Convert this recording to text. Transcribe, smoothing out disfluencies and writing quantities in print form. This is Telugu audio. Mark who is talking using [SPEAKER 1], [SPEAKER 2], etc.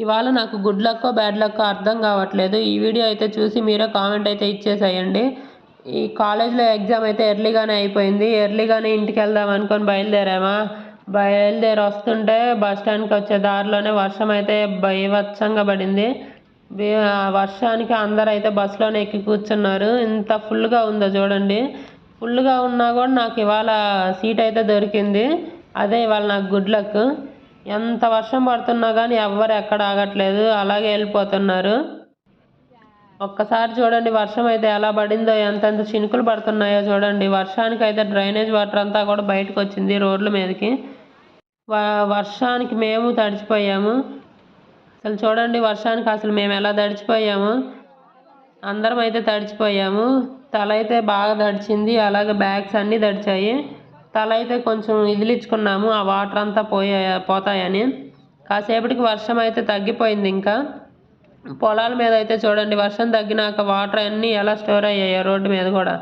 [SPEAKER 1] ఇవాళ నాకు గుడ్ లక్కో బ్యాడ్ లక్కో అర్థం కావట్లేదు. ఈ వీడియో అయితే చూసి మీరే కామెంట్ అయితే ఇచ్చేసేయండి. ఈ కాలేజ్లో ఎగ్జామ్ అయితే ఎర్లీగానే అయిపోయింది. ఎర్లీగానే ఇంటికి వెళ్దాం అనుకొని బయలుదేరి వస్తుంటే బస్ స్టాండ్కి వచ్చే దారిలోనే వర్షం అయితే బీభత్సంగా పడింది. వర్షానికి అందరూ అయితే బస్సులోనే ఎక్కి కూర్చున్నారు. ఇంత ఫుల్గా ఉందో చూడండి. ఫుల్గా ఉన్నా కూడా నాకు ఇవాళ సీట్ అయితే దొరికింది. అదే ఇవాళ నాకు గుడ్ లక్. ఎంత వర్షం పడుతున్నా కానీ ఎవ్వరు ఎక్కడ ఆగట్లేదు, అలాగే వెళ్ళిపోతున్నారు. ఒక్కసారి చూడండి వర్షం అయితే ఎలా పడిందో, ఎంతెంత చినుకులు పడుతున్నాయో చూడండి. వర్షానికి అయితే డ్రైనేజ్ వాటర్ అంతా కూడా బయటకు వచ్చింది రోడ్ల మీదకి. వర్షానికి మేము తడిచిపోయాము. అసలు చూడండి వర్షానికి అసలు మేము ఎలా తడిచిపోయాము. అందరం అయితే తడిచిపోయాము. తల అయితే బాగా తడిచింది, అలాగే బ్యాగ్స్ అన్నీ తడిచాయి. తల అయితే కొంచెం ఇదిలించుకున్నాము ఆ వాటర్ అంతా పోతాయని. కాసేపటికి వర్షం అయితే తగ్గిపోయింది. ఇంకా పొలాల మీద అయితే చూడండి వర్షం తగ్గినాక వాటర్ అన్నీ ఎలా స్టోర్ అయ్యాయో రోడ్డు మీద కూడా.